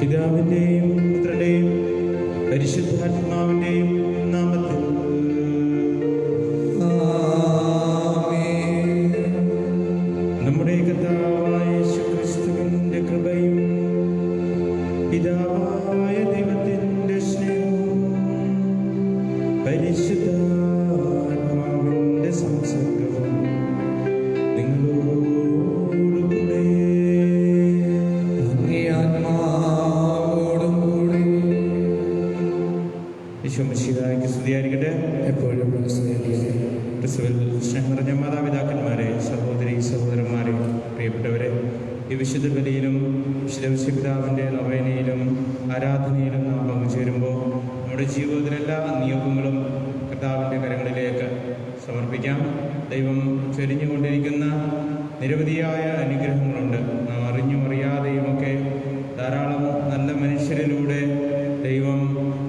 പിതാവിൻ്റെയും പുത്രൻ്റെയും പരിശുദ്ധാത്മാവിൻ്റെയും നാമത്തിൽ നമ്മുടെ കർത്താവായ യേശുക്രിസ്തുവിൻ്റെ കൃപയും പിതാവായ ദൈവത്തിൻ്റെ സ്നേഹവും പരിശുദ്ധാത്മാവിൻ്റെ സംസർഗവും നിങ്ങളോടുകൂടെ ഈശോമിശിഹായ്ക്ക് സ്തുതിയായിരിക്കട്ടെ. എപ്പോഴും ക്രിസ്തുവിൽ സ്നേഹം നിറഞ്ഞ മാതാപിതാക്കന്മാരെ, സഹോദരി സഹോദരന്മാരെ, പ്രിയപ്പെട്ടവരെ, ഈ വിശുദ്ധ ബലിയിലും വിശുദ്ധ പിതാവിൻ്റെ നൊവേനയിലും ആരാധനയിലും നാം പങ്കുചേരുമ്പോൾ നമ്മുടെ ജീവിതത്തിലെ എല്ലാ നിയോഗങ്ങളും കർത്താവിൻ്റെ കരങ്ങളിലേക്ക് സമർപ്പിക്കാം. ദൈവം ചൊരിഞ്ഞുകൊണ്ടിരിക്കുന്ന നിരവധിയായ അനുഗ്രഹങ്ങളുണ്ട്. നാം അറിഞ്ഞും അറിയാതെയുമൊക്കെ ധാരാളം നല്ല മനുഷ്യരിലൂടെ ദൈവം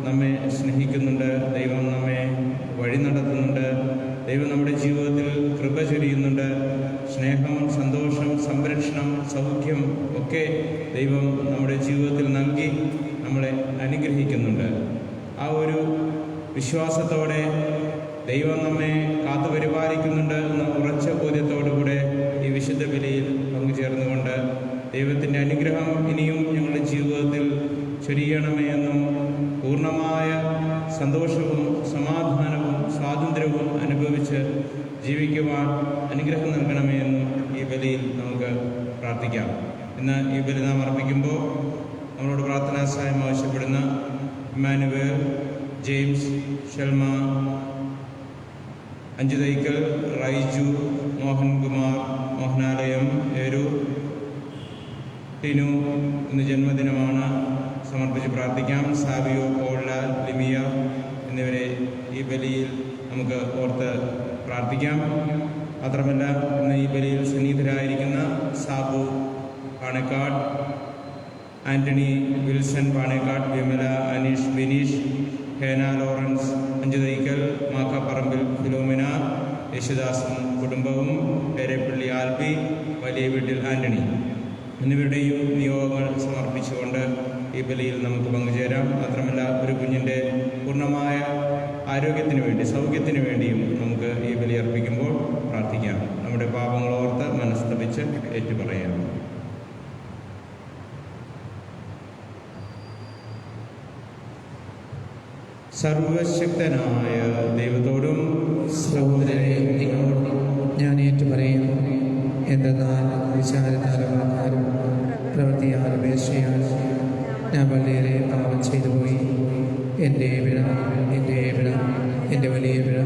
നമ്മെ സ്നേഹിക്കുന്നുണ്ട്, ദൈവം നമ്മെ വഴി നടത്തുന്നുണ്ട്, ദൈവം നമ്മുടെ ജീവിതത്തിൽ കൃപ ചൊരിയുന്നുണ്ട്. സ്നേഹം, സന്തോഷം, സംരക്ഷണം, സൗഖ്യം ഒക്കെ ദൈവം നമ്മുടെ ജീവിതത്തിൽ നൽകി നമ്മളെ അനുഗ്രഹിക്കുന്നുണ്ട്. ആ ഒരു വിശ്വാസത്തോടെ ദൈവം നമ്മെ കാത്തു പരിപാലിക്കുന്നുണ്ട് എന്ന ഉറച്ച ബോധ്യത്തോടുകൂടെ ഈ വിശുദ്ധ ബലിയിൽ പങ്കുചേർന്നുകൊണ്ട് ദൈവത്തിൻ്റെ അനുഗ്രഹം ഇനിയും ഞങ്ങളുടെ ജീവിതത്തിൽ ചൊരിയണമേ എന്നും പൂർണ്ണമായ സന്തോഷവും സമാധാനവും സ്വാതന്ത്ര്യവും അനുഭവിച്ച് ജീവിക്കുവാൻ അനുഗ്രഹം നൽകണമേ എന്നും ഈ ബലിയിൽ നമുക്ക് പ്രാർത്ഥിക്കാം. ഇന്ന് ഈ ബലി നാം അർപ്പിക്കുമ്പോൾ നമ്മളോട് പ്രാർത്ഥനാ സഹായം ആവശ്യപ്പെടുന്ന ഇമ്മാനുവേൽ, ജെയിംസ്, ഷെൽമ, അഞ്ജുതൈക്കൽ, റൈജു, മോഹൻകുമാർ, മോഹനാലയം, ഏരൂർ, ടിനു ഇന്ന് ജന്മദിനമാണ്. സമർപ്പിച്ച് പ്രാർത്ഥിക്കാം. സാവിയോ, പോള, ലിമിയ എന്നിവരെ ഈ ബലിയിൽ നമുക്ക് ഓർത്ത് പ്രാർത്ഥിക്കാം. മാത്രമല്ല ഇന്ന് ഈ ബലിയിൽ സന്നിഹിതരായിരിക്കുന്ന Sabu Panakkad, Antony, Wilson Panakkad, Vimala, Aneesh, Bineesh, Hena, Lawrence, Anjuthaikkal, Makkaparambil Philomena, യേശുദാസും കുടുംബവും, പേരെപ്പള്ളി ആൽബി, വലിയ വീട്ടിൽ ആൻ്റണി എന്നിവരുടെയും നിയോഗങ്ങൾ സമർപ്പിച്ചുകൊണ്ട് ഈ ബലിയിൽ നമുക്ക് പങ്കുചേരാം. മാത്രമല്ല ഒരു കുഞ്ഞിൻ്റെ പൂർണ്ണമായ ആരോഗ്യത്തിന് വേണ്ടി, സൗഖ്യത്തിന് വേണ്ടിയും നമുക്ക് ഈ ബലി അർപ്പിക്കുമ്പോൾ പ്രാർത്ഥിക്കാം. നമ്മുടെ പാപങ്ങളോർത്ത് മനസ്തപിച്ച് ഏറ്റുപറയാം. സർവശക്തനായ ദൈവത്തോടും സഹോദരനെ നിങ്ങളോടും ഞാൻ ഏറ്റുപറയുന്നു. എന്തെന്നാൽ വിചാരത്താലും വാക്കാലും പ്രവൃത്തിയാലും വേശ്യയാലും ഞാൻ വളരെയേറെ പാപം ചെയ്തു പോയി. എൻ്റെ പിഴ, എൻ്റെ വലിയ പിഴ.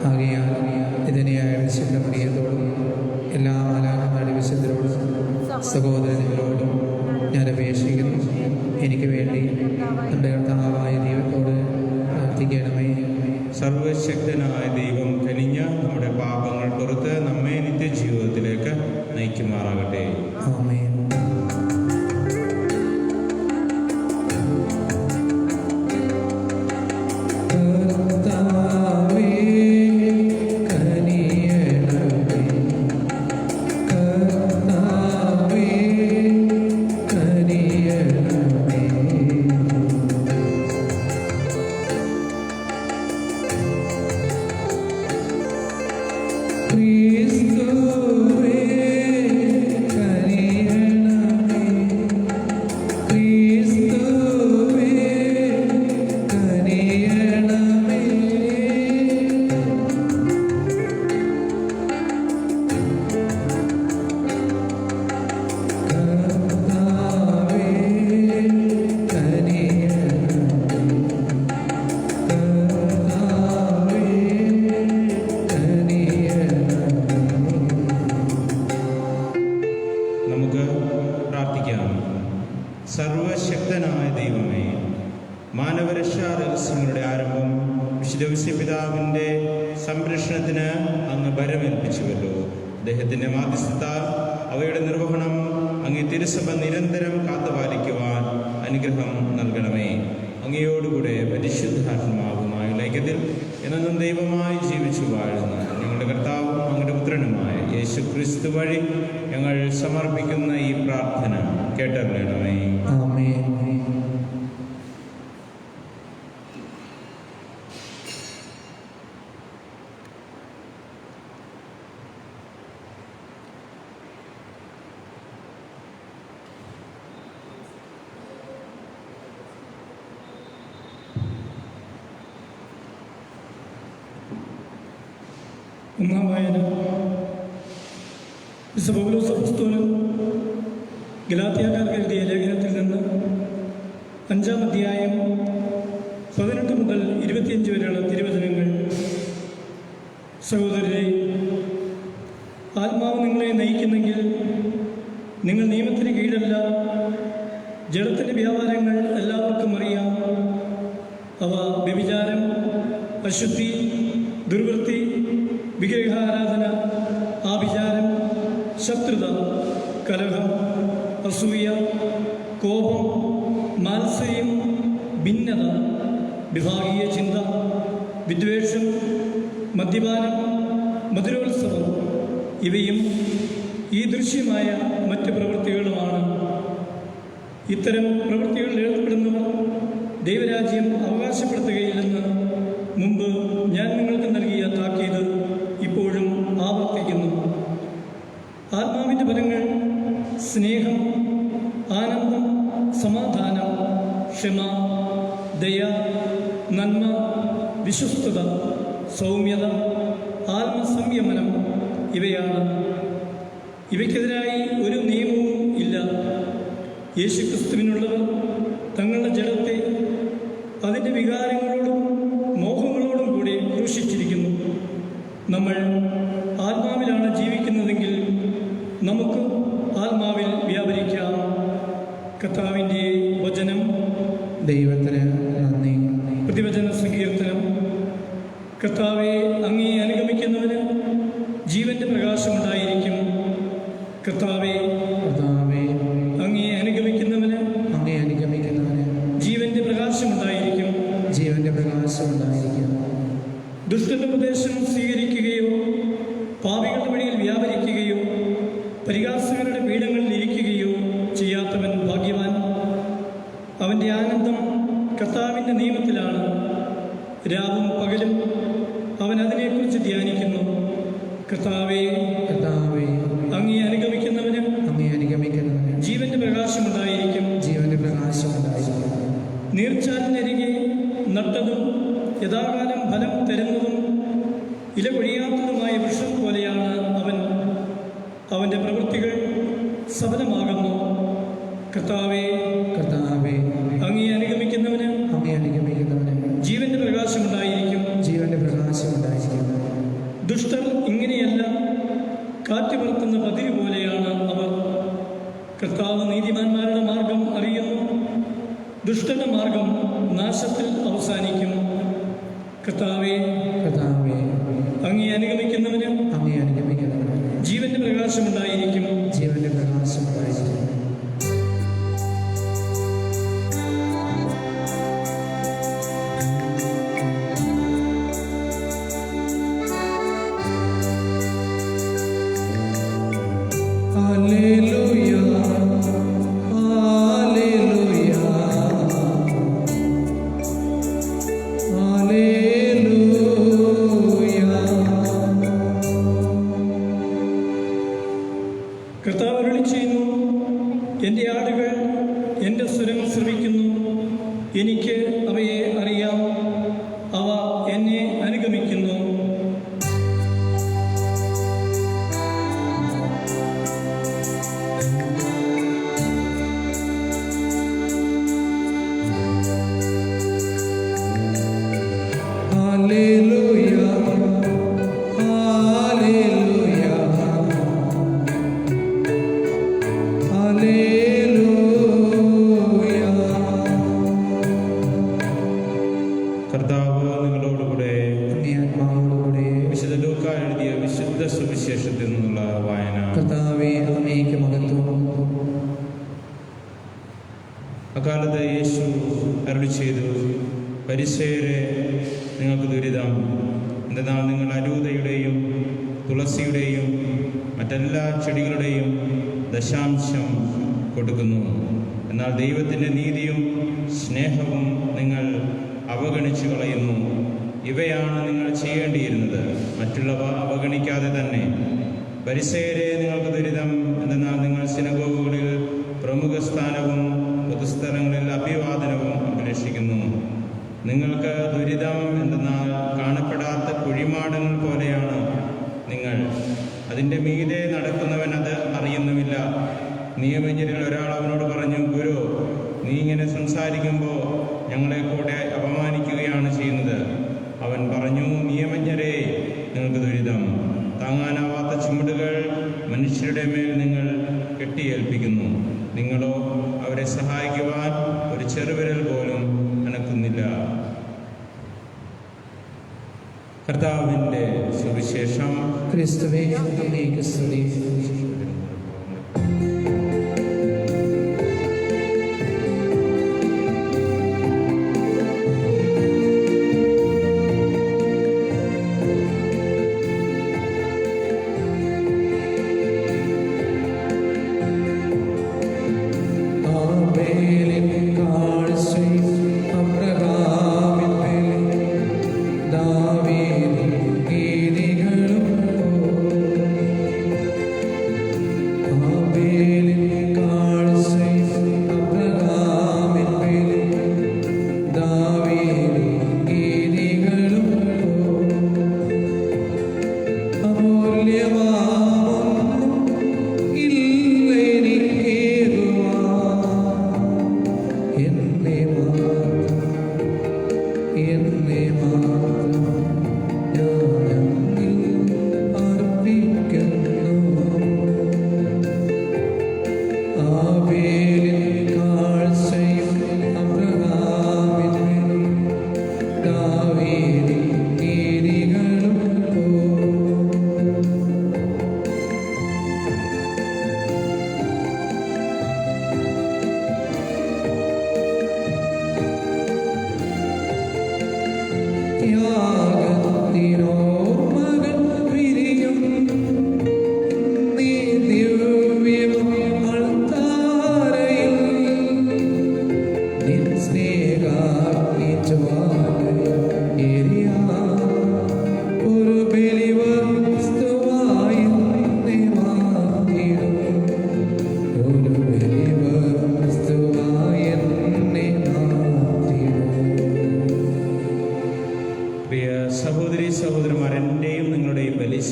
ആകയാൽ ഇതിനെയായ വിശുദ്ധ മറിയത്തോടും എല്ലാ മാലാഖമാരുടെ വിശുദ്ധരോടും സഹോദരങ്ങളോടും ഞാൻ അപേക്ഷിക്കുന്നു. എനിക്ക് വേണ്ടി നമ്മുടെ കർത്താവായ ദൈവത്തോട് പ്രാർത്ഥിക്കണമേ. സർവശക്തനായ ദൈവം കനിഞ്ഞ് നമ്മുടെ പാപങ്ങൾ പുറത്ത് നമ്മെ നിത്യജീവിതത്തിലേക്ക് നയിക്കുമാറാകട്ടെ. ആമേൻ. സർവശക്തനായ ദൈവമേ, മാനവരക്ഷാ രഹസ്യങ്ങളുടെ ആരംഭം വിശുദ്ധ പിതാവിൻ്റെ സംരക്ഷണത്തിന് അങ്ങ് ഭരമേൽപ്പിച്ചുവല്ലോ. അദ്ദേഹത്തിൻ്റെ മാധ്യസ്ഥത്താൽ അവയുടെ നിർവഹണം അങ്ങേ തിരുസഭ നിരന്തരം കാത്തുപാലിക്കുവാൻ അനുഗ്രഹം നൽകണമേ. അങ്ങയോടുകൂടെ പരിശുദ്ധാത്മാവുമായുള്ള ഐക്യത്തിൽ എന്നും ദൈവമായി ജീവിച്ചു വാഴുന്ന ഞങ്ങളുടെ കർത്താവും അങ്ങയുടെ പുത്രനുമായ യേശുക്രിസ്തു വഴി ഞങ്ങൾ സമർപ്പിക്കുന്ന ഈ പ്രാർത്ഥന കേട്ടറിയണമേ. ആമേൻ. ഒന്നാം വായന വിശുദ്ധ പൗലോസ് അപ്പോസ്തലൻ ഗലാത്യക്കാർക്ക് എഴുതിയ ലേഖനത്തിൽ നിന്ന് 5-ാം അധ്യായം 18 മുതൽ 25 വരെയുള്ള തിരുവചനങ്ങൾ. സഹോദരരെ, ആത്മാവ് നിങ്ങളെ നയിക്കുന്നെങ്കിൽ നിങ്ങൾ നിയമത്തിന് കീഴല്ല. ജഡത്തിൻ്റെ വ്യാപാരങ്ങൾ എല്ലാവർക്കും അറിയാം. അവ വ്യഭിചാരം, അശുദ്ധി, ദുർവൃത്തി, വിഗ്രഹാരാധന, ആഭിചാരം, ശത്രുത, കലഹം, അസൂയ, കോപം, മാത്സര്യം, ഭിന്നത, വിഭാഗീയ ചിന്ത, വിദ്വേഷം, മദ്യപാനം, മധുരോത്സവം ഇവയും ഈ ദൃശ്യമായ മറ്റ് പ്രവൃത്തികളുമാണ്. ഇത്തരം പ്രവൃത്തികളിൽ ഏർപ്പെടുന്നവർ ദൈവരാജ്യം അവകാശപ്പെടുത്തുകയില്ലെന്ന് മുമ്പ് ഞാൻ നിങ്ങൾക്ക് നൽകിയ താക്കീത് ഇപ്പോഴും ആവർത്തിക്കുന്നു. ആത്മാവിൻ്റെ ഫലങ്ങൾ സ്നേഹം, ആനന്ദം, സമാധാനം, ക്ഷമ, ദയ, നന്മ, വിശ്വസ്തത, സൗമ്യത, ആത്മസംയമനം ഇവയാണ്. ഇവയ്ക്കെതിരായി ഒരു നിയമവും ഇല്ല. യേശുക്രിസ്തുവിനുള്ളവർ തങ്ങളുടെ ജഡത്തെ അതിൻ്റെ വികാരങ്ങളോടും മോഹങ്ങളോടും കൂടി ക്രൂശിച്ചിരിക്കുന്നു. നമ്മൾ ആത്മാവിലാണ് ജീവിക്കുന്നതെങ്കിൽ നമുക്ക് ആത്മാവിൽ വ്യാപരിക്കാം. കർത്താവിൻ്റെ വചനം. ദൈവത്തിന് നന്ദി. പ്രതിവചന സങ്കീർത്തനം. കർത്താവെ, അങ്ങേ അനുഗമിക്കുന്നവന് ജീവന്റെ പ്രകാശമുണ്ടായിരിക്കും. കർത്താവെ, അങ്ങേ അനുഗമിക്കുന്നവന് ജീവന്റെ പ്രകാശമുണ്ടായിരിക്കും. ദുഷ്ടന്റെ ഉപദേശം സ്വീകരിക്കുകയോ പാപികളുടെ വഴിയിൽ വ്യാപരിക്കുകയോ പരിഹാസകരുടെ പീഠങ്ങളിൽ ഇരിക്കുകയോ ചെയ്യാത്തവൻ ഭാഗ്യവാൻ. അവൻ്റെ ആനന്ദം കർത്താവിൻ്റെ നിയമത്തിലാണ്. രാവും പകലും അവൻ അതിനെക്കുറിച്ച് ധ്യാനിക്കുന്നു. കർത്താവെ, അങ്ങേ അനുഗമിക്കുന്നവന് ജീവന്റെ പ്രകാശമുണ്ടായിരിക്കും. നീർച്ചാലിനരികെ നട്ടതും യഥാകാലം ഫലം തരുന്നതും ഇല കൊഴിയാത്തതുമായ വൃക്ഷം പോലെയാണ് അവൻ. അവൻ്റെ പ്രവൃത്തികൾ സഫലമാകുന്നു. കർത്താവെ, അങ്ങേ അനുഗമിക്കുന്നവന് ജീവന്റെ പ്രകാശമുണ്ടായിരിക്കും. ദുഷ്ടർ ഇങ്ങനെയല്ല, കാറ്റ് പറത്തുന്ന പതിര് പോലെയാണ് അവർ. കർത്താവ് നീതിമാന്മാരുടെ മാർഗം അറിയുന്നു. ദുഷ്ടന്റെ മാർഗം നാശത്തിൽ അവസാനിക്കും. കർത്താവെ, അങ്ങേ അനുഗമിക്കുന്നവന് ജീവന്റെ പ്രകാശമുണ്ടായിരിക്കും. കർത്താവ് അരുളി ചെയ്യുന്നു, എൻ്റെ ആടുകൾ എൻ്റെ സ്വരം ശ്രവിക്കുന്നു. എനിക്ക് അവയെ അറിയാം. അവ എന്നെ അനുഗമിക്കുന്നു. കർത്താവ് നിങ്ങളോടുകൂടെ. വിശുദ്ധ ലൂക്കാ എഴുതിയ വിശുദ്ധ സുവിശേഷത്തിൽ നിന്നുള്ള വായന. അക്കാലത്ത് യേശു അരുളി ചെയ്തു, പരിസേയരെ, നിങ്ങൾക്ക് ദുരിതം! എന്തെന്നാൽ നിങ്ങൾ അരൂതയുടെയും തുളസിയുടെയും മറ്റെല്ലാ ചെടികളുടെയും ദശാംശം കൊടുക്കുന്നു. എന്നാൽ ദൈവത്തിൻ്റെ നീതിയും സ്നേഹവും നിങ്ങൾ അവഗണിച്ചു കളയുന്നു. ഇവയാണ് നിങ്ങൾ ചെയ്യേണ്ടിയിരുന്നത്, മറ്റുള്ളവ അവഗണിക്കാതെ തന്നെ. പരിസയരെ, നിങ്ങൾക്ക് ദുരിതം! എന്തെന്നാൽ നിങ്ങൾ സിനഗോഗുകളിൽ പ്രമുഖ സ്ഥാനവും പൊതുസ്ഥലങ്ങളിൽ അഭിവാദനവും അഭിലഷിക്കുന്നു. നിങ്ങൾക്ക് ദുരിതം! എന്തെന്നാൽ കാണപ്പെടാത്ത കുഴിമാടങ്ങൾ പോലെയാണ് നിങ്ങൾ. അതിൻ്റെ മീതെ നടക്കുന്നവൻ അത് അറിയുന്നുമില്ല. നിയമജ്ഞരിൽ ഒരാൾ അവനോട് പറഞ്ഞു, ഗുരു, നീ ഇങ്ങനെ സംസാരിക്കുമ്പോൾ ഞങ്ങളെ കൂടെ അപമാനിക്കുകയാണ് ചെയ്യുന്നത്. അവൻ പറഞ്ഞു, നിയമജ്ഞരെ, നിങ്ങൾക്ക് ദുരിതം! താങ്ങാനാവാത്ത ചുമടുകൾ മനുഷ്യരുടെ മേൽ നിങ്ങൾ കെട്ടിയേൽപ്പിക്കുന്നു. നിങ്ങളോ അവരെ സഹായിക്കുവാൻ ഒരു ചെറുവിരൽ പോലും അനക്കുന്നില്ല. കർത്താവിൻ്റെ സുവിശേഷം. ക്രിസ്തുവേ, അങ്ങേക്ക് സ്തുതി.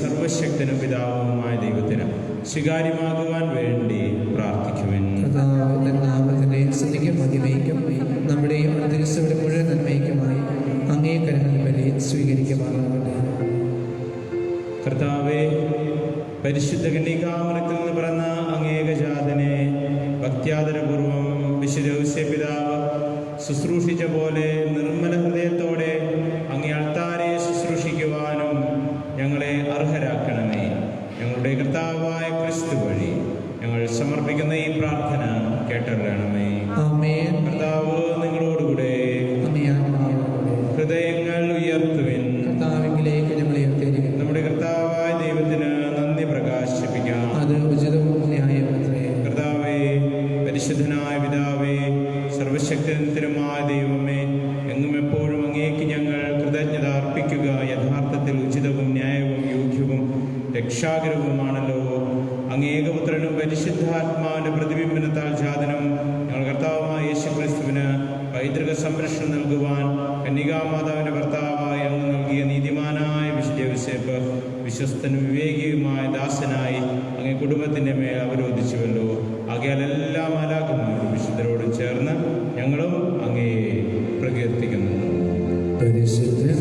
സർവശക്തനും പിതാവുമായ ദൈവത്തിന് സ്വീകാര്യമാകുവാൻ വേണ്ടി പ്രാർത്ഥിക്കുവിൻ. നമ്മുടെയും തിരുസഭയുടെ മുഴുവൻ നന്മയ്ക്കുമായി അങ്ങേ കരങ്ങളിൽ ബലി സ്വീകരിക്കുമാറാകട്ടെ. കർത്താവേ, പരിശുദ്ധ കന്യകാമറിയത്തിൽ നിന്ന് പിറന്ന അങ്ങേകജാതനെ ഭക്ത്യാദരപൂർവം വിശുദ്ധ ഔസേപ്പ് പിതാവ് ശുശ്രൂഷിച്ച പോലെ നിർമ്മല ഹൃദയത്തോടെ അങ്ങേ അൾത്താരെ ശുശ്രൂഷിക്കുവാനും ഞങ്ങളെ അർഹരാക്കണമേ. ഞങ്ങളുടെ കർത്താവായ ക്രിസ്തു വഴി ഞങ്ങൾ സമർപ്പിക്കുന്ന ഈ പ്രാർത്ഥന കേട്ടറിയണമേ. ആമേൻ. കർത്താവ് നിങ്ങളോടുകൂടെ. ഹൃദയങ്ങൾ ഉയർത്തുവിൻ. കർത്താവിലേക്ക് ഞങ്ങൾ ഉയർത്തിയിരിക്കുന്നു. നമ്മുടെ കർത്താവായ ദൈവത്തിന് നന്ദി പ്രകാശിപ്പിക്കാം. അത് ഉചിതവും ന്യായമത്രേ. കർത്താവേ, പരിശുദ്ധനായ പിതാവേ, സർവശക്തനുമായ ദൈവമേ, എങ്ങും എപ്പോഴും അങ്ങേക്ക് ഞങ്ങൾ കൃതജ്ഞത അർപ്പിക്കുക യഥാർത്ഥത്തിൽ ഉചിതവും ന്യായവും യോഗ്യവും രക്ഷാകരവുമാണല്ലോ. അങ്ങേകപുത്രനും പരിശുദ്ധാത്മാവിന്റെ പ്രതിബിംബനത്താൽ ജാതനും ഞങ്ങൾ കർത്താവുമായ യേശുക്രിസ്തുവിന് പൈതൃക സംരക്ഷണം നൽകുവാൻ കന്യകാമാതാവിന്റെ ഭർത്താവായ അങ്ങ് നൽകിയ നീതിമാനായ വിശുദ്ധ യോസേപ്പ് വിശ്വസ്തനും വിവേകിയുമായ ദാസനായി അങ്ങേ കുടുംബത്തിന്റെ മേൽ അവരോധിച്ചുവല്ലോ. ആകയാൽ എല്ലാ മാലാഖമാരും വിശുദ്ധരോടും ചേർന്ന് ഞങ്ങളും അങ്ങേ പ്രകീർത്തിക്കുന്നു. പരിശുദ്ധൻ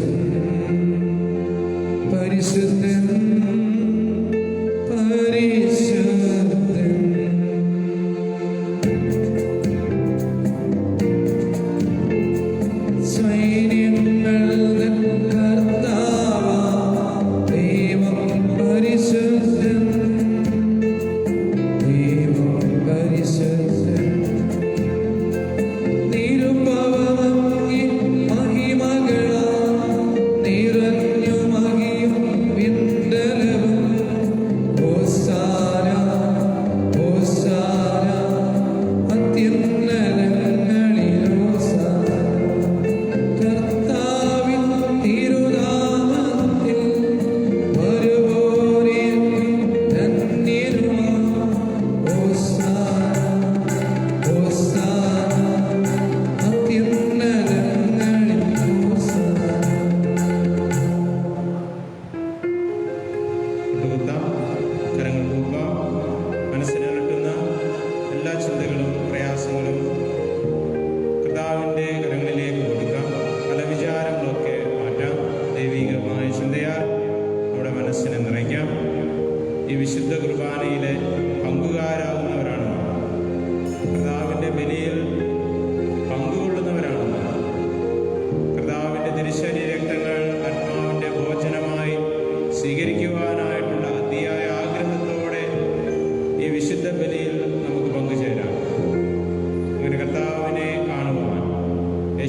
പരിശുദ്ധൻ പരിശുദ്ധൻ സൈന്യങ്ങളുടെ കർത്താവാം ദൈവം പരിശുദ്ധൻ, ദൈവം പരിശുദ്ധൻ. നിരുപമങ്ങി മഹിമകളാൽ നിറഞ്ഞു മഹിയും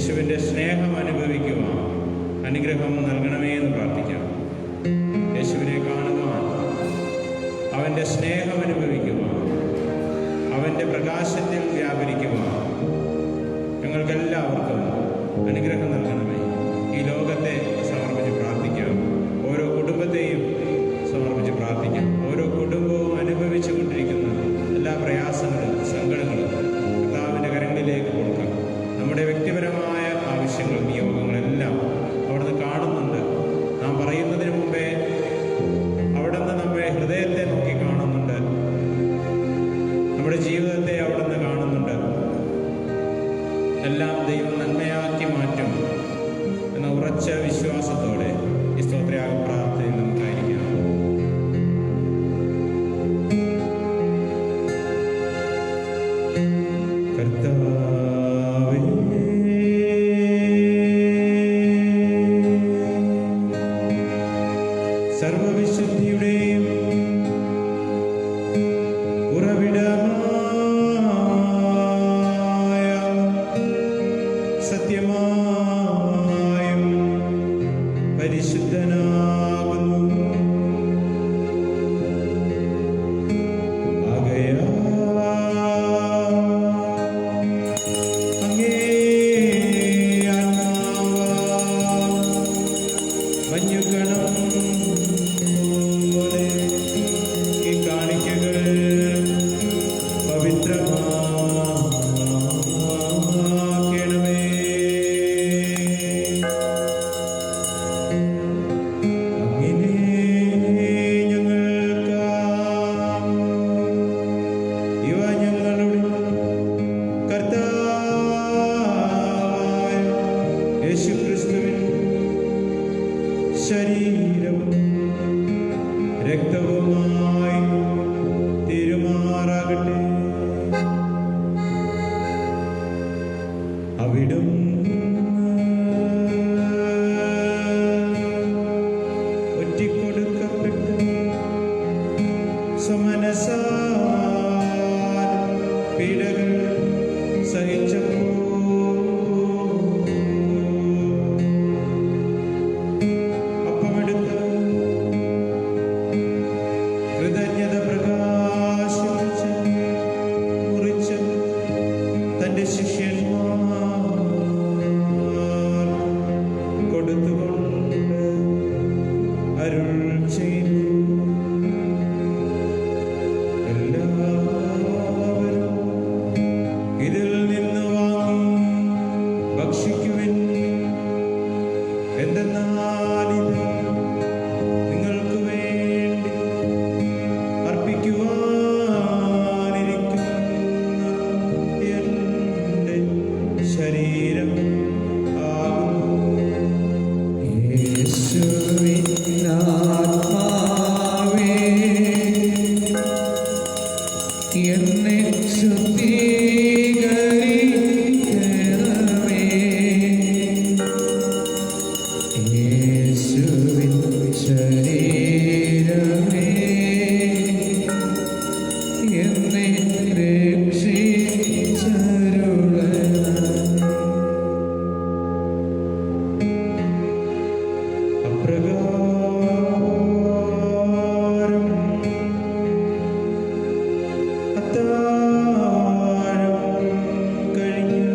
യേശുവിൻ്റെ സ്നേഹം അനുഭവിക്കുവാൻ അനുഗ്രഹം നൽകണമേ എന്ന് പ്രാർത്ഥിക്കാം. യേശുവിനെ കാണുവാൻ, അവൻ്റെ സ്നേഹം അനുഭവിക്കുവാൻ, അവൻ്റെ പ്രകാശത്തിൽ വ്യാപരിക്കുവാൻ ഞങ്ങൾക്കെല്ലാവർക്കും അനുഗ്രഹം നൽകണമേ. ഈ ലോകത്തെ സമർപ്പിച്ച് പ്രാർത്ഥിക്കാം. ഓരോ കുടുംബത്തെയും സമർപ്പിച്ച് പ്രാർത്ഥിക്കാം. ഓരോ കുടുംബവും അനുഭവിച്ചു കൊണ്ടിരിക്കുന്ന എല്ലാ പ്രയാസങ്ങളും സങ്കടങ്ങളും കർത്താവിൻ്റെ കരങ്ങളിലേക്ക് കൊടുക്കാം. നമ്മുടെ വ്യക്തിപരമായ ആവശ്യങ്ങളും നിയോഗങ്ങളെല്ലാം അവിടുന്ന് കാണുന്നുണ്ട്. നാം പറയുന്നതിന് മുമ്പേ അവിടുന്ന് നമ്മുടെ ഹൃദയത്തെ നോക്കി കാണുന്നുണ്ട്. നമ്മുടെ ജീവിതത്തെ അവിടുന്ന് കാണുന്നുണ്ട്. എല്ലാം ദൈവം നന്മയാക്കി മാറ്റും എന്ന ഉറച്ച വിശ്വാസത്തോടെ ഈ സ്തോത്രയാഗ പ്രാർത്ഥനയിൽ നമുക്കായിരിക്കാം. കർത്താവേ, സർവവിശുദ്ധിയുടെയും ഉറവിടമായ സത്യമായും പരിശുദ്ധനാകുന്നു. ആകയാൽ അങ്ങേ ആത്മാവാൽ മഞ്ഞുകണം പോലെ ഈ കാണിക്കകൾ പവിത്രമാക്കണമേ. അങ്ങനെ ഞങ്ങൾക്ക് ഇവ ഞങ്ങളുടെ കർത്താവായ യേശുക്രിസ്തുവിൻ ശരീരവും രക്തവുമായി തീരുമാറാകട്ടെ. അവിടുന്ന് ഒറ്റിക്കൊടുക്കപ്പെട്ട് സമനസാൽ പീഡകൾ സഹിച്ചപ്പോൾ അപ്പമെടുത്ത് കൃതജ്ഞത പ്രകാശിപ്പിച്ച് മുറിച്ച് തൻ്റെ ശിഷ്യന്മാർ കൊടുത്തുകൊണ്ട് അരുൾ ചെയ്തു. എല്ലാവരും ഇതിൽ നിന്ന് വാങ്ങി ഭക്ഷിക്കുവിൻ. എന്തെന്നാൽ ഇത് നിങ്ങൾക്ക് വേണ്ടി അർപ്പിക്കുവാനിരിക്കുന്ന എൻ്റെ ശരീരം ആകുന്നു. യേശുവിൻ ആത്മാവേ, എന്നെ ശുദ്ധീകരിക്കണമേ. യേശുവിൻ ശരീരമേ, എന്നെ രക്ഷിച്ചരുളണമേ. അപ്രകാരം അത്താഴം കഴിഞ്ഞ്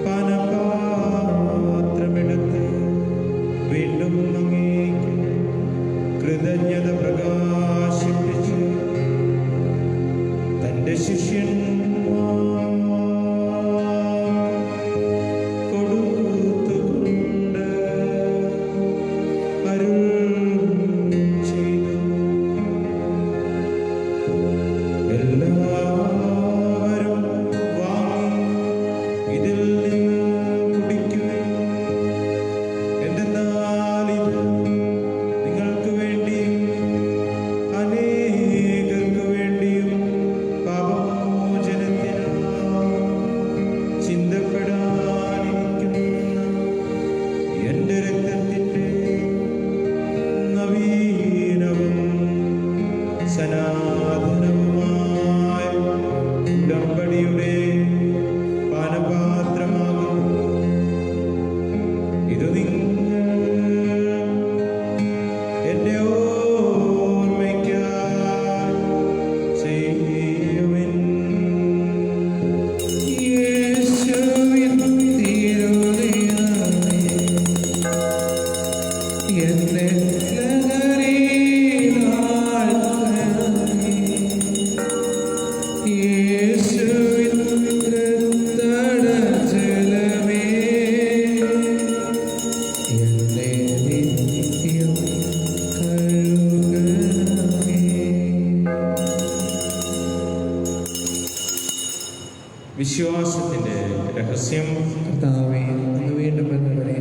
പാനപാത്രമെടുത്ത് വീണ്ടും അങ്ങേക്ക് കൃതജ്ഞത പ്രകാശിപ്പിച്ച് തൻ്റെ ശിഷ്യന്മാർ കൊടുത്തുകൊണ്ട് അരുൾ ചെയ്തു. എല്ലാവരും വാങ്ങി ഇതിൽ നിന്ന് കുടിക്കുവിൻ. എന്തെന്നാൽ ഇത് നിങ്ങൾക്ക് വേണ്ടിയും അനേകർക്ക് വേണ്ടിയും പാപമോചനത്തിനായി ചിന്തപ്പെടാനിരിക്കുന്ന എൻ്റെ രക്തത്തിൻ്റെ നവീനവും സനാതനവുമായ ഉടമ്പടിയുടെ പാനപാ യേശുവിൻ തടജലമേ എന്നെ നിത്യം കഴുകണമേ. വിശ്വാസത്തിന്റെ രഹസ്യം. കർത്താവേ, അങ്ങ് വീണ്ടും വരുന്നവരെ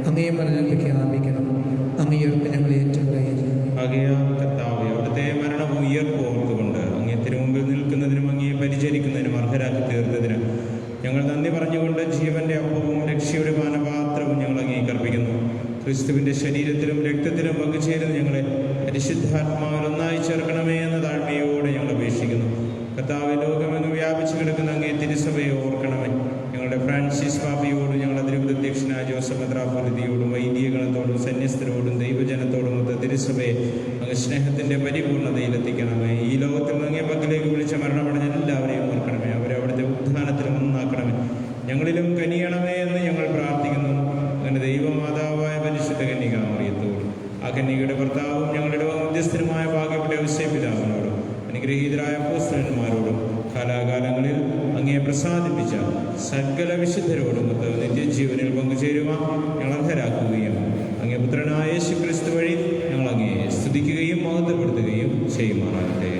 അങ്ങയെ പറഞ്ഞാൽ പ്രഖ്യാപിക്കണം. അങ്ങയുടെ ഞങ്ങൾ ഏറ്റുപറയുന്നു. ആകയാൽ കർത്താവേ, അവിടുത്തെ മരണവും ഉയർപ്പും ഓർത്തുകൊണ്ട് അങ്ങേ തിരുമുമ്പിൽ നിൽക്കുന്നതിനും അങ്ങയെ പരിചരിക്കുന്നതിനും അർഹരാക്കി തീർത്തതിന് ഞങ്ങൾ നന്ദി പറഞ്ഞുകൊണ്ട് ജീവന്റെ അപ്പവും രക്ഷയുടെ പാനപാത്രവും ഞങ്ങൾ അങ്ങേക്ക് അർപ്പിക്കുന്നു. ക്രിസ്തുവിന്റെ ശരീരത്തിലും രക്തത്തിലും പങ്കുചേരുന്ന ഞങ്ങളെ പരിശുദ്ധാത്മാവിൽ ഒന്നായി ചേർക്കണമേ എന്ന താഴ്മയോടെ ഞങ്ങൾ അപേക്ഷിക്കുന്നു. കർത്താവെ, ലോകമെങ്ങും വ്യാപിച്ചു കിടക്കുന്ന അങ്ങേ തിരുസഭയെ ഓർക്കണമേ. ഞങ്ങളുടെ ഫ്രാൻസിസ് പാപ്പയോടും ഞങ്ങളുടെ തിരുവധ്യക്ഷനായ ജോസഫ് മെത്രാപ്പൊലീത്തയോടും വൈദികഗണത്തോടും സന്യസ്തരോടും ദൈവജനത്തോടും മൊത്ത തിരുസഭയെ അങ്ങ് സ്നേഹത്തിന്റെ പരിപൂർണതയിലെത്തിക്കണമേ. ഈ ലോകത്തിൽ നിന്ന് അങ്ങേ പക്കലേക്ക് വിളിച്ച മരണമടഞ്ഞ എല്ലാവരെയും ഓർക്കണമേ. അവരെ അവിടുത്തെ ഉത്ഥാനത്തിലും ഒന്നാക്കണമേ. ഞങ്ങളിലും കനിയണമേ എന്ന് ഞങ്ങൾ പ്രാർത്ഥിക്കുന്നു. അങ്ങനെ ദൈവമാതാവായ പരിശുദ്ധ കന്യകാമറിയത്തോടും ആ കന്യകയുടെ ഭർത്താവും ഞങ്ങളുടെ മധ്യസ്ഥനുമായ ഭാഗ്യപ്പെട്ട ഔസേപ്പ് പിതാവിനോടും അനുഗ്രഹീതരായ അപ്പോസ്തലന്മാരോടും കാലാകാലങ്ങളിൽ അങ്ങേ പ്രസാദിപ്പിച്ച സകല വിശുദ്ധരോടും നിത്യജീവനിൽ പങ്കുചേരുവാൻ ഞങ്ങൾ അർഹരാക്കുകയും അങ്ങേ പുത്രനായ യേശു ക്രിസ്തു വഴി ഞങ്ങൾ അങ്ങേ സ്തുതിക്കുകയും മഹത്വപ്പെടുത്തുകയും ചെയ്യുമാറാകട്ടെ.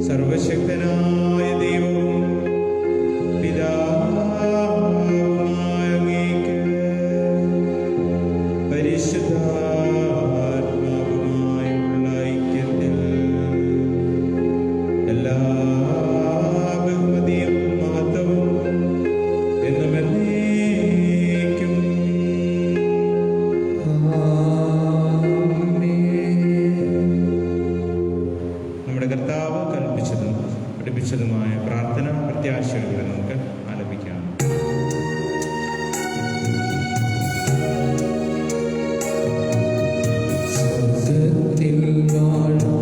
സർവശക്തനായ ദൈവവും പിതാവുമായ അങ്ങേക്ക് പരിശുദ്ധാത്മാവുമായുള്ള ഐക്യത്തിൽ എല്ലാ ബഹുമതിയും മഹത്വവും എന്നും എന്നേക്കും. നമ്മുടെ കർത്താവ് കൽപ്പിച്ചതും പഠിപ്പിച്ചതുമായ പ്രാർത്ഥന പ്രത്യാശയോടെ നമുക്ക് ആലപിക്കാം. സ്വർഗ്ഗത്തിൽ വാഴും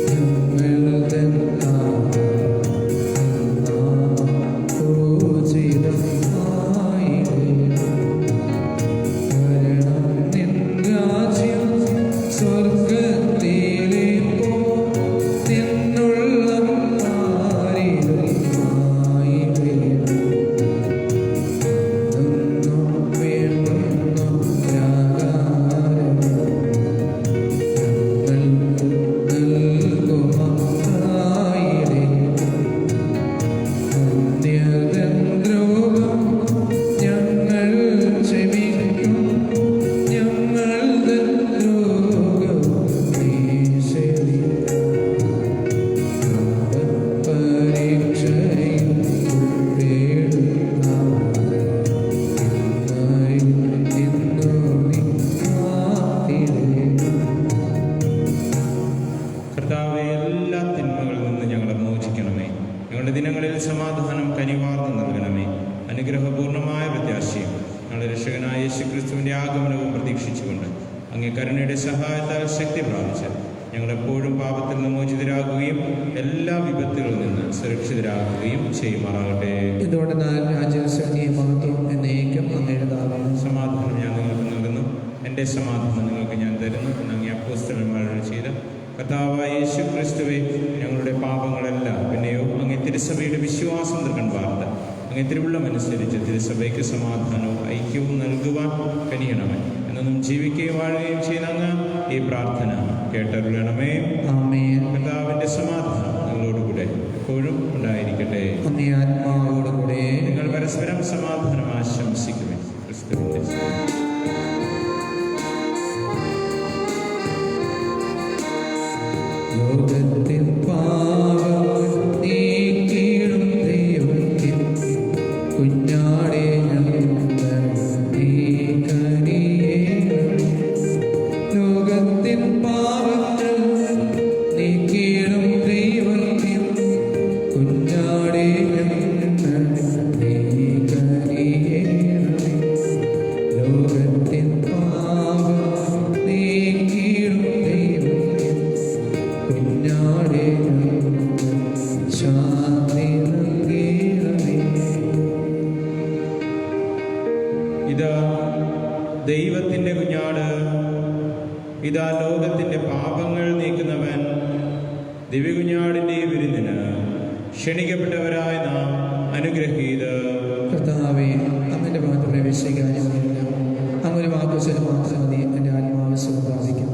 ഞങ്ങൾ തൻ വരണം നിൻ രാജ്യം സ്വർഗ്ഗത്തിലെ പോ നിന്നുള്ള ആരിലുമായി വേണം വേണ്ടുന്ന രാഗാരം ഞങ്ങൾക്ക് നൽകുമാറായിടേ. അന്യതന്ത്രോഗം ഞങ്ങൾ ക്ഷമിക്കും. ഞങ്ങൾ ദ്രോഗം നീ പരീക്ഷയിൽ കർത്താവേ, എല്ലാ തിന്മകളിൽ നിന്ന് ഞങ്ങളെ മോചിക്കണമേ. ഞങ്ങളുടെ ദിനങ്ങളിൽ സമാധാനം കനിവാർന്ന് നൽകണമേ. അനുഗ്രഹപൂർണമായ പ്രത്യാശയും ഞങ്ങളുടെ രക്ഷകനായ യേശുക്രിസ്തുവിന്റെ ആഗമനവും പ്രതീക്ഷിച്ചുകൊണ്ട് അങ്ങേ കരുണയുടെ സഹായത്താൽ ശക്തി പ്രാപിച്ച് ഞങ്ങളെപ്പോഴും പാപത്തിൽ നിന്ന് മോചിതരാകുകയും എല്ലാ വിപത്തുകളിൽ നിന്ന് സുരക്ഷിതരാകുകയും ചെയ്യുമാറാകട്ടെ. ഇതോടെ രാജ്യസ്വനിയും മഹത്വം എന്നേക്കും അങ്ങെഴുതാകും. സമാധാനം ഞാൻ നിങ്ങൾക്ക് നൽകുന്നു, എൻ്റെ സമാധാനം നിങ്ങൾക്ക് ഞാൻ തരുന്നു എന്ന് അങ്ങേ അപ്പോസ്തലന്മാരോട് ചെയ്ത കർത്താവായ യേശു ക്രിസ്തുവേ, ഞങ്ങളുടെ പാപങ്ങളെല്ലാം പിന്നെയോ അങ്ങേ തിരുസഭയുടെ വിശ്വാസം നിർക്കൺ വാർത്ത അങ്ങേ തിരുവുള്ളമനുസരിച്ച് തിരുസഭയ്ക്ക് സമാധാനവും ഐക്യവും നൽകുവാൻ കനിയണമേ. എന്നും ജീവിക്കുകയും വാഴുകയും ചെയ്യുന്ന അങ്ങ് ഈ പ്രാർത്ഥന കേട്ടരുളണമേ. ആമേൻ. കർത്താവിന്റെ സമാധാനം നിങ്ങളോടുകൂടെ എപ്പോഴും ഉണ്ടായിരിക്കട്ടെ. അങ്ങേ ആത്മാവോടുകൂടെ നിങ്ങൾ പരസ്പരം സമാധാനം ആശംസിക്കുമേ. ക്രിസ്തുവിന്റെ ലോകത്തിൻ പാപം നീക്കിയിടും ദൈവത്തിൻ കുഞ്ഞാടേ ഞങ്ങൾ നീ കനിയേണമേ. ലോകത്തിൻ പാപങ്ങൾ നീക്കിയിടും ദൈവത്തിൻ കുഞ്ഞാടേ ഞങ്ങൾ നീ കനിയേണമേ. ലോകത്തിൻ പാപങ്ങൾ ഇതാ ലോകത്തിൻ്റെ പാപങ്ങൾ നീക്കുന്നവൻ. ദിവ്യകുഞ്ഞാടിൻ്റെ ഈ വിരുന്നിന് ക്ഷണിക്കപ്പെട്ടവരായ നാം അനുഗ്രഹീതർ. കർത്താവേ, അങ്ങയുടെ ഭാഗത്ത് പ്രവേശിക്കാനും അങ്ങൊരു വാക്കുശല മാത്രം മതി എൻ്റെ ആത്മാവ് സുഖാദിക്കും.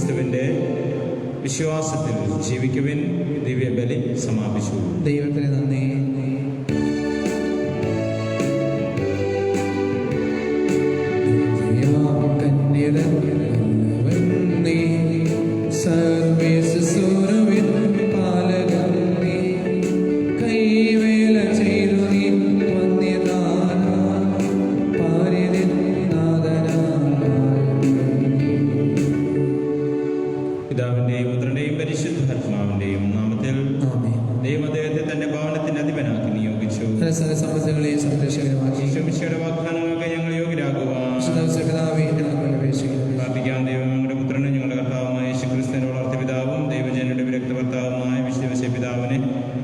ക്രിസ്തുവിൻ്റെ വിശ്വാസത്തിൽ ജീവിക്കുവിൻ. ദിവ്യബലി സമാപിച്ചു. ദൈവത്തിന് നന്ദി. പിതാവിൻ്റെയും പുത്രൻ്റെയും പരിശുദ്ധാത്മാവിൻ്റെയും നാമത്തിൽ ദൈവം അദ്ദേഹത്തെ തന്റെ ഭവനത്തിന്റെ അധിപനാക്കി നിയോഗിച്ചു. ഈശോമിശിഹായുടെ വാഗ്ദാനങ്ങൾക്ക് ഞങ്ങൾ യോഗ്യരാകുവാൻ പ്രാർത്ഥിക്കാൻ. ദൈവം ഞങ്ങളുടെ പുത്രനും ഞങ്ങളുടെ കർത്താവുമായ യേശുക്രിസ്തുവിന്റെ വളർത്തിയ പിതാവും ദൈവജനയുടെ വിരക്ത ഭർത്താവുമായ വിശുദ്ധ പിതാവിനെ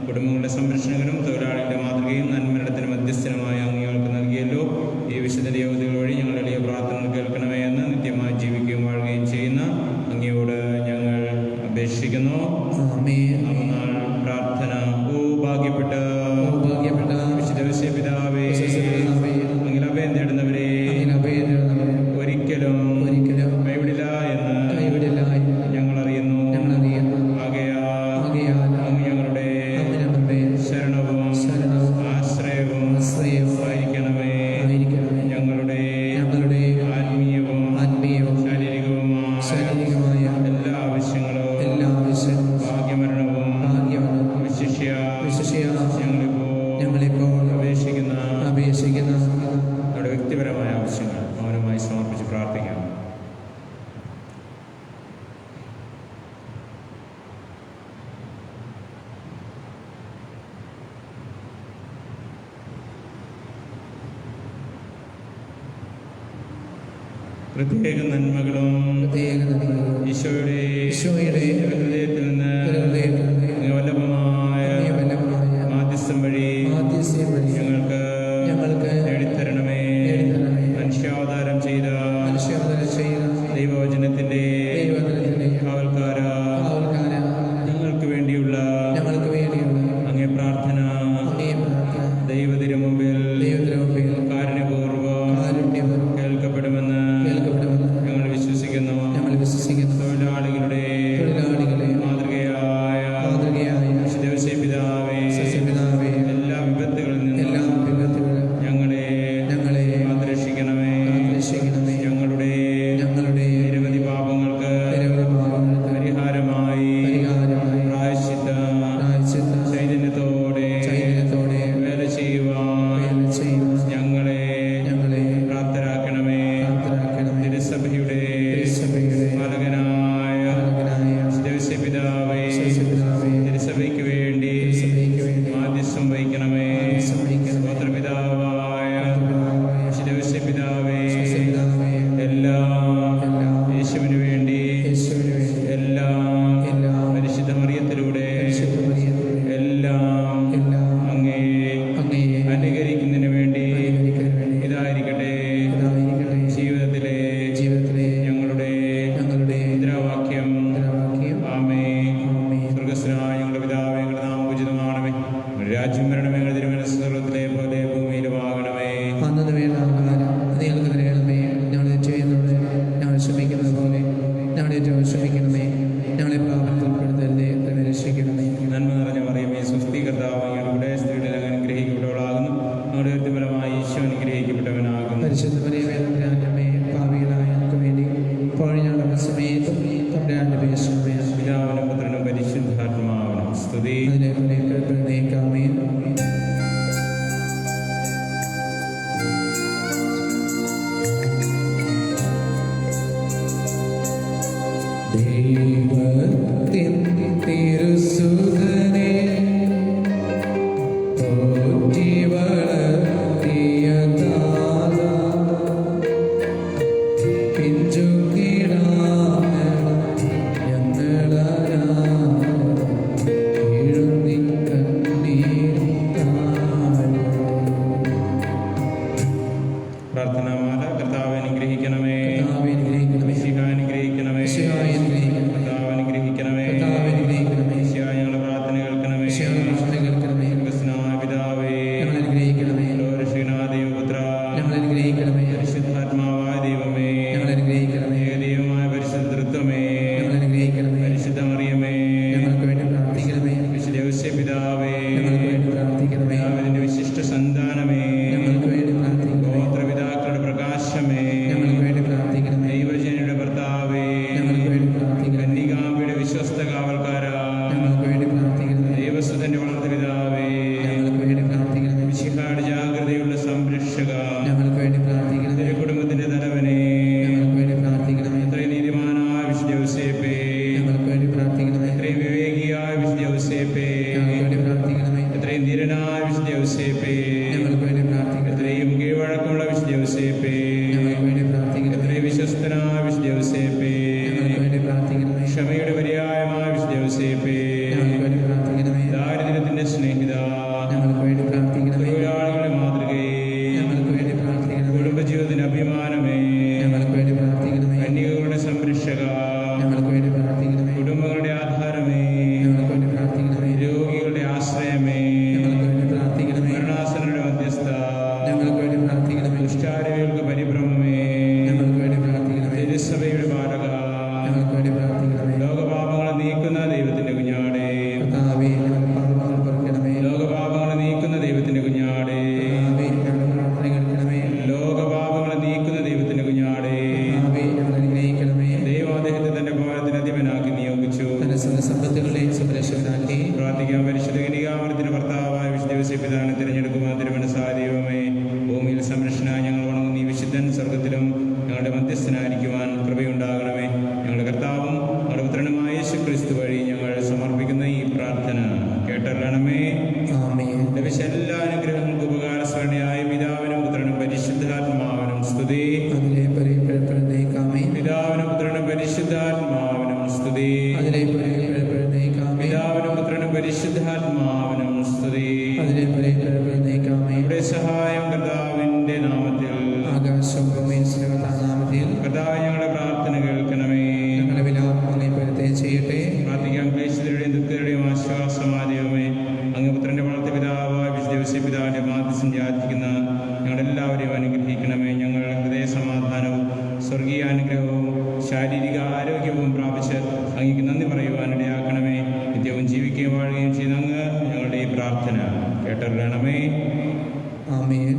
കുടുംബങ്ങളുടെ സംരക്ഷകനും തൊഴിലാളികളുടെ മാതൃകയും നന്മനടത്തിന് മധ്യസ്ഥനുമായ അങ്ങേൾക്ക് നൽകിയല്ലോ. ഈ വിശുദ്ധ ദേവതകൾ വഴി ഞങ്ങളുടെ എളിയ പ്രാർത്ഥനകൾ കേൾക്കണമേ എന്ന് നിത്യമായി ജീവിക്കുകയും വാഴുകയും ചെയ്യുന്ന അങ്ങയോട് ഞങ്ങൾ അപേക്ഷിക്കുന്നു. അവനാൾ പ്രാർത്ഥന. ഓ ഭാഗ്യപ്പെട്ട വിശുദ്ധ പിതാവേ, അങ്ങിൽ അഭയം തേടുന്നവരെ ഒരിക്കലും കൈവിടില്ല എന്ന് ഞങ്ങൾ അറിയുന്നു. ആകയാൽ അങ്ങ് ഞങ്ങളുടെ ശരണവും ആശ്രയവും ആയിരിക്കണമേ. ഞങ്ങളുടെ ആത്മീയവും ശാരീരികവുമായ എല്ലാ ആവശ്യങ്ങളും ഭാഗ്യമരണവും വിശിഷ്യ ഞങ്ങളിപ്പോൾ അപേക്ഷിക്കുന്ന നമ്മുടെ വ്യക്തിപരമായ ആവശ്യങ്ങൾ മൗനമായി സമർപ്പിച്ച് പ്രാർത്ഥിക്കാം. പ്രത്യേക നന്മകളും ഈശോയുടെ ഹൃദയത്തിൽ നിന്ന് വല്ലഭമായ മാധ്യസ്ഥം വഴി ഞങ്ങൾക്ക് നേടിത്തരണമേ. മനുഷ്യാവതാരം ചെയ്ത ദൈവവചനത്തിന്റെ കാവൽക്കാര, ഞങ്ങൾക്ക് വേണ്ടിയുള്ള അങ്ങേ പ്രാർത്ഥന ദൈവത്തിനു മുമ്പിൽ കാരുണ്യപൂർവ്വം കേൾക്കപ്പെടുമെന്ന് ഞങ്ങൾ വിശ്വസിക്കുന്നു. തൊഴിലാളികളുടെ മാതൃകയായ വിശുദ്ധ പിതാവേ, എല്ലാ വിപത്തുകളിൽ നിന്നും ഞങ്ങളെ കാത്തുരക്ഷിക്കണമേ. ഞങ്ങളുടെ നിരവധി പാപങ്ങൾക്ക് പരിഹാരമായി പ്രായശ്ചിത്ത ചൈതന്യത്തോടെ വേല ചെയ്യുവാൻ ഞങ്ങളെ പ്രാപ്തരാക്കണമേ. തിരുസഭയുടെ പാലകനായ വിശുദ്ധ പിതാവേ, തിരുസഭയ്ക്ക് വേണ്ടി മാധ്യസ്ഥം വഹിക്കണമേ. ഗോത്രപിതാവായ വിശുദ്ധ പിതാവേ, എല്ലാം യേശുവിന് വേണ്ടി, എല്ലാം പരിശുദ്ധ മറിയത്തിലൂടെ, എല്ലാം അങ്ങേ അനുകരിക്കുന്നതിന് വേണ്ടി ഇതായിരിക്കട്ടെ ജീവിതത്തിലെ ഞങ്ങളുടെ മുദ്രാവാക്യം. ആമേൻ. സ്വർഗ്ഗസ്ഥനായ ഞങ്ങളുടെ പിതാവേ, ഞങ്ങളുടെ നാമം പൂജിതമാകണമേ. ഞങ്ങളുടെ രാജ്യം വരണമേ. ഞങ്ങളുടെ തിരുമനസ്സ് സ്വർഗ്ഗത്തിലെ പോലെ ഭൂമിയിലുമാകണമേ. ഞങ്ങൾ ക്ഷമിക്കുന്നത് പോലെ ഞങ്ങൾ വിശ്വസ്തനായ വിശുദ്ധ യൗസേപ്പേ, ഞങ്ങൾക്ക് വേണ്ടി പ്രാർത്ഥിക്കണമേ. ക്ഷമയുടെ പര്യായമായ വിശുദ്ധ യൗസേപ്പേ, ഞങ്ങൾക്ക് വേണ്ടി പ്രാർത്ഥിക്കണമേ. ദാരിദ്ര്യത്തിന്റെ സ്നേഹിത, ഞങ്ങൾക്ക് വേണ്ടി പ്രാർത്ഥിക്കണമേ. തൊഴിലാളികളുടെ മാതൃകയെ, ഞങ്ങൾക്ക് വേണ്ടി പ്രാർത്ഥിക്കണമേ. കുടുംബജീവിതത്തിന്റെ അഭിമാനമേ, ഞങ്ങൾക്ക് വേണ്ടി പ്രാർത്ഥിക്കണമേ. കന്യകകളുടെ സംരക്ഷക, ഞങ്ങൾക്ക് വേണ്ടി പ്രാർത്ഥിക്കണമേ. കുടുംബങ്ങളുടെ ആധാരമേ, ഞങ്ങൾക്ക് വേണ്ടി പ്രാർത്ഥിക്കണമേ. രോഗികളുടെ ആശ്രയമേ, ഞങ്ങൾക്ക് വേണ്ടി പ്രാർത്ഥിക്കണമേ. മരണാസനരുടെ മധ്യസ്ഥ, ഞങ്ങൾക്ക് വേണ്ടി പ്രാർത്ഥിക്കണമേ. ദുഷ്ടാരൂപികൾക്ക് പരിഭ്രമമേ, ഞങ്ങൾക്ക് വേണ്ടി പ്രാർത്ഥിക്കണമേ. തിരുസഭയുടെ ബാലക, ഞങ്ങൾക്ക് വേണ്ടി പ്രാർത്ഥിക്കണമേ. ലോകപാപങ്ങളെ നീക്കുന്ന ദൈവത്തിന്റെ കുഞ്ഞാടേ, കർത്താവേ, ഞങ്ങളുടെ പാപങ്ങൾ പൊറുക്കണമേ. ലോകപാപങ്ങളെ നീക്കുന്ന ദൈവത്തിന്റെ കുഞ്ഞാടേ, കർത്താവേ, ഞങ്ങളുടെ പ്രാർത്ഥന കേൾക്കണമേ. ലോകപാപങ്ങളെ നീക്കുന്ന ദൈവത്തിന്റെ കുഞ്ഞാടേ, കർത്താവേ, ഞങ്ങളെ അനുഗ്രഹിക്കണമേ. ദൈവം അദ്ദേഹത്തെ തന്റെ ഭവനത്തിന് അധിപനാക്കി നിയോഗിച്ചു. തന്റെ സമ്പത്തുകളെയും സംരക്ഷകനാക്കി. പ്രാർത്ഥിക്കാൻ പരിശുദ്ധ കന്യകാമരത്തിന്റെ ഭർത്താവായ വിശുദ്ധ യോസേപ്പ് പിതാവിനെ തിരഞ്ഞെടുക്കുവാൻ തിരുമനസ്സായ ദൈവമേ, ഭൂമിയിൽ സംരക്ഷണായി ഞങ്ങൾ വണങ്ങുന്ന ഈ വിശുദ്ധൻ സ്വർഗത്തിലും ഞങ്ങളുടെ മധ്യസ്ഥനായിരിക്കുവാൻ കൃപയുണ്ടാകണമേ. ഞങ്ങളുടെ കർത്താവും ഞങ്ങളുടെ പുത്രനുമായ യേശു ക്രിസ്തു വഴി ഞങ്ങൾ സമർപ്പിക്കുന്ന ഈ പ്രാർത്ഥന കേട്ടറിയണമേ. ആമേൻ. ലഭിച്ച എല്ലാ അനുഗ്രഹങ്ങൾക്ക് ഉപകാരസ്മരണയായ പിതാവിനും പുത്രനും പരിശുദ്ധാത്മാവിനും സ്തുതി. അതിലെ പരിപ്പെടുന്നേക്കാമേ. പിതാവിനും പുത്രനും പരിശുദ്ധാത്മാവിനും സ്തുതി. അതിലെ പരിപ്പെടുന്നേക്കാമേ. പിതാവിനും പുത്രനും പരിശുദ്ധാത്മാവിനും സ്തുതി. അതിലെ പരിപ്പെടുന്നേക്കാമേ. ഇവിടെ സഹായം കർത്താവിന്റെ നാമത്തിൽ. ആകാശം ഭൂമിയിൽ നാമത്തിൽ. കർത്താവ് ഞങ്ങളുടെ പ്രാർത്ഥന കേൾക്കണമേ. ഞങ്ങളുടെ വിലാപങ്ങളെ പരിത്യം ചെയ്യട്ടെ. പ്രാർത്ഥിക്കാൻ ക്ലേശിതരുടെയും ദുഃഖരുടെയും ആശ്വാസമായ ദൈവമേ, അങ്ങ് പുത്രന്റെ വളർത്തിയ പിതാവായ വിശുദ്ധ യോസേപ്പ് പിതാവിന്റെ മാധ്യസ്ഥം യാചിക്കുന്ന ഞങ്ങളെല്ലാവരെയും അനുഗ്രഹിക്കണമേ. ഞങ്ങൾ ഹൃദയ സമാധാനവും സ്വർഗീയാനുഗ്രഹവും ശാരീരിക ആരോഗ്യവും പ്രാപിച്ച് അങ്ങേക്ക് നന്ദി പറയുവാനിടയാക്കണമേ. നിത്യവും ജീവിക്കുകയും വാഴുകയും ചെയ്യുന്ന അങ്ങ് ഞങ്ങളുടെ ഈ പ്രാർത്ഥന കേട്ടറിയണമേ. ആമേൻ.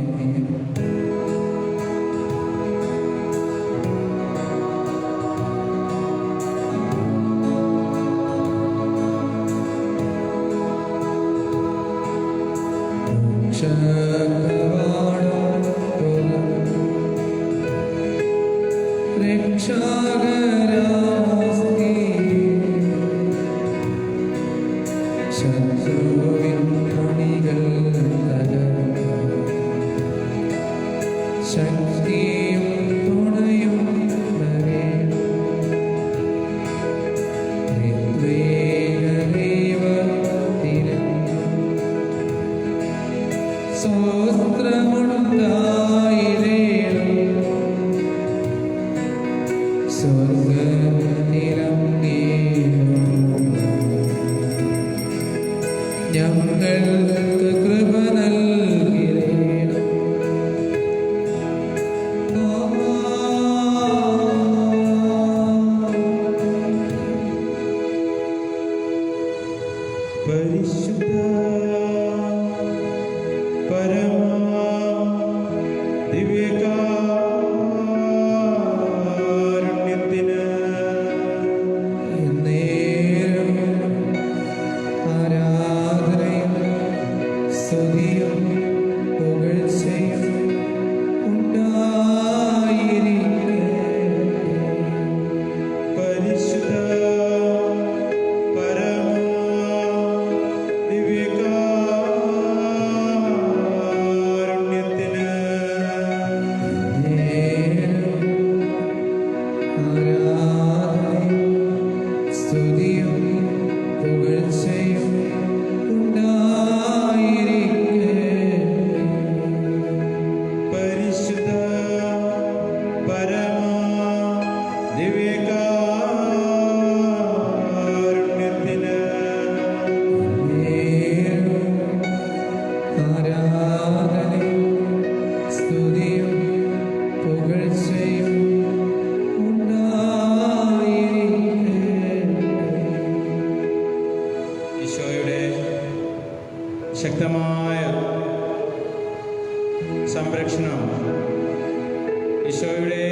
ശക്തിയും തുണയും ഞങ്ങൾക്ക് കൃപ നൽകിടേണം. പരിശുദ്ധ പരമാ ദിവ്യകാരുണ്യത്തിന് എന്നേരം ആരാധനയും സ്തുതിയും പുകഴ്ചയും ഉണ്ടായിരിക്കട്ടെ. പരിശുദ്ധ പരമാ ദിവ്യകാരുണ്യത്തിന് ആരാധനയും സ്തുതിയും പുകഴ്ചയും ഉണ്ടായിരിക്കട്ടെ. പരിശുദ്ധ പരമാ ദിവ്യകാരുണ്യത്തിന് ആരാധനയും സ്തുതിയും പുകഴ്ചയും ഉണ്ടായിരിക്കട്ടെ. ഈശോയുടെ ശക്തമായ സംരക്ഷണം, ഈശോയുടെ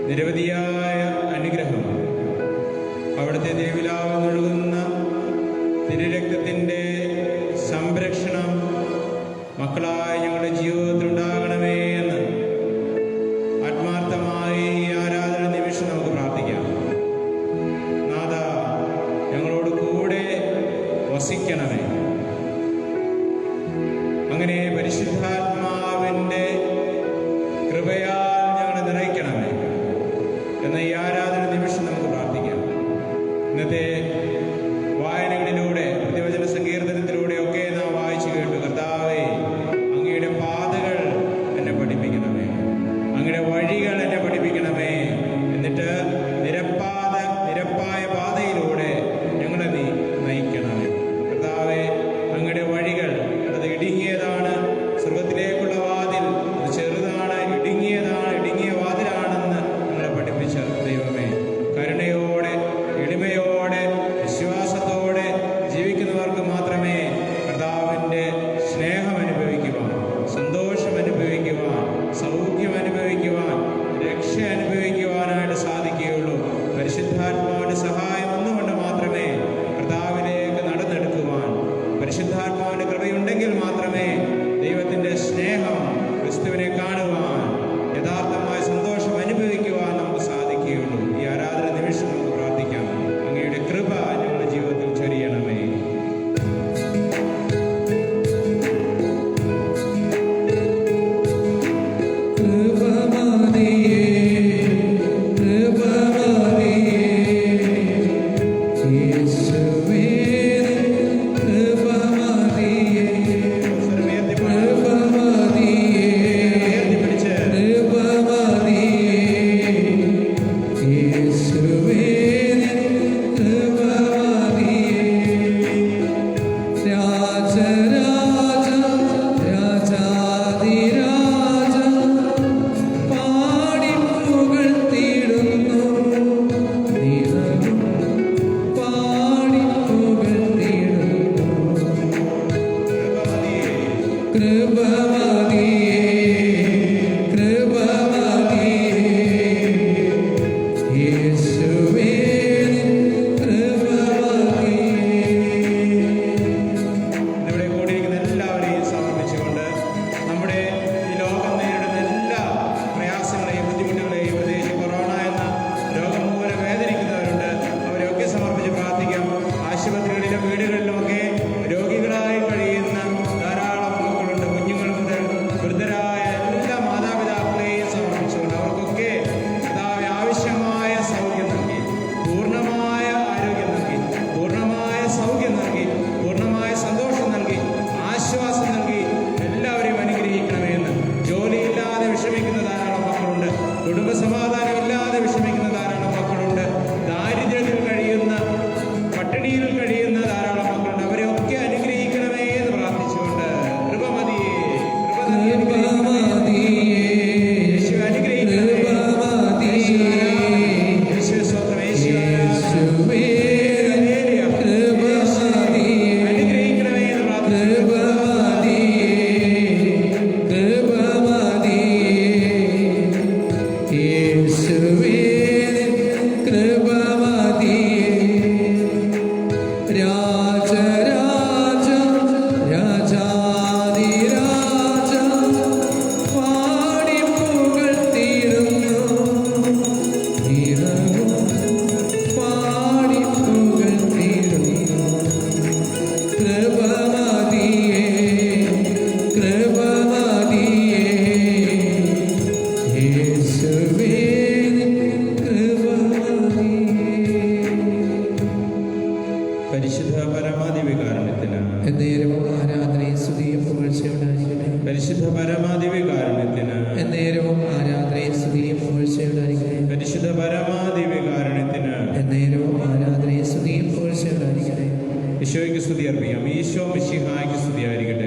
നിരവധിയായ അനുഗ്രഹം, അവിടുത്തെ ദേവിലാവ് ഒഴുകുന്ന തിരുരക്തത്തിൻ്റെ സംരക്ഷണം മക്കളായ ഞങ്ങളുടെ ജീവിതത്തിൽ ഉണ്ടാകണമേ എന്ന് ആത്മാർത്ഥമായി ഈ ആരാധന നിമിഷം നമുക്ക് പ്രാർത്ഥിക്കാം. നാഥ, ഞങ്ങളോട് കൂടെ വസിക്കണമേ. അങ്ങനെ പരിശുദ്ധാത്മാവിൻ്റെ കൃപയാൽ ഞങ്ങളെ നിറയ്ക്കണമേ. എന്ന ഈ ആരാധന നിമിഷം നമുക്ക് പ്രാർത്ഥിക്കാം. ഇന്നത്തെ വായനകളിലൂടെ പ്രതിവചന സങ്കീർത്തനത്തിലൂടെയൊക്കെ നാം വായിച്ചു കേട്ടു. കർത്താവേ, അങ്ങയുടെ പാതകൾ എന്നെ പഠിപ്പിക്കണമേ, അങ്ങയുടെ വഴികൾ എന്നെ പഠിപ്പിക്കണമേ. എന്നിട്ട് നിരപ്പായ പാതയിലൂടെ ഞങ്ങളെ നീ നയിക്കണമേ. കർത്താവേ, അങ്ങയുടെ വഴികൾ അത് ഇടുങ്ങിയതാണ്, സ്വർഗത്തിലേക്കുള്ള വാതിൽ അത് ചെറുതാണ്, ഇടുങ്ങിയ വാതിലാണെന്ന് ഞങ്ങളെ പഠിപ്പിച്ച ദൈവമേ, കരുണയോടെ എളിമയോടെ വിശ്വാസത്തോടെ ജീവിക്കുന്നവർക്ക് മാത്രമേ കർത്താവിൻ്റെ സ്നേഹം അനുഭവിക്കുവാൻ, സന്തോഷം അനുഭവിക്കുവാൻ, സൗഖ്യം അനുഭവിക്കുവാൻ, രക്ഷ അനുഭവിക്കുവാനായിട്ട് സാധിക്കുകയുള്ളൂ. പരിശുദ്ധാത്മാവിൻ്റെ സഹായം ഒന്നുകൊണ്ട് മാത്രമേ കർത്താവിലേക്ക് നടന്നെടുക്കുവാൻ, പരിശുദ്ധാത്മാവിൻ്റെ കൃപയുണ്ടെങ്കിൽ മാത്രമേ ദൈവത്തിൻ്റെ സ്നേഹം, ക്രിസ്തുവിനെ കാണുവാൻ, യഥാർത്ഥമായ സന്തോഷം അനുഭവിക്കുവാൻ നമുക്ക് സാധിക്കുകയുള്ളൂ. ഈ ആരാധന നിമിഷം നമുക്ക് പ്രാർത്ഥിക്കാം. അങ്ങയുടെ കൃപ ഞങ്ങളുടെ ജീവിതത്തിൽ ചൊരിയണമേ. കുടുംബസമാധാനമില്ലാതെ വിഷമിക്കുന്ന ധാരാളം മക്കളുണ്ട്. ദാരിദ്ര്യത്തിൽ കഴിയുന്ന, പട്ടിണിയിൽ കഴിയുന്ന ധാരാളം മക്കളുണ്ട്. അവരെയൊക്കെ അനുഗ്രഹിക്കണമേ എന്ന് പ്രാർത്ഥിച്ചുകൊണ്ട് കൃപ മതിയേ, യേശുവേ അനുഗ്രഹിക്കണമേ, യേശുവേ സ്തോത്രം, യേശുവേ അനുഗ്രഹിക്കണമേ എന്ന് പ്രാർത്ഥിച്ചു. പരിശുദ്ധ പരമാധിവികാരണത്തിന് എന്നേരവും ആരാധനയും സ്തുതിയും പുകഴ്ചയുണ്ടായിരിക്കട്ടെ. പരിശുദ്ധ പരമാധിവികാരണത്തിന് എന്നേരവും ആരാധനയും സ്തുതിയും പുകഴ്ചയുണ്ടായിരിക്കട്ടെ. പരിശുദ്ധ പരമാധിവികാരണത്തിന് എന്നേരവും ആരാധനയും സ്തുതിയും പുകഴ്ചയുണ്ടായിരിക്കട്ടെ. ഈശോയ്ക്ക് സ്തുതി അർപ്പിക്കാം. ഈശോ മിശിഹായ്ക്ക് സ്തുതിയായിരിക്കട്ടെ.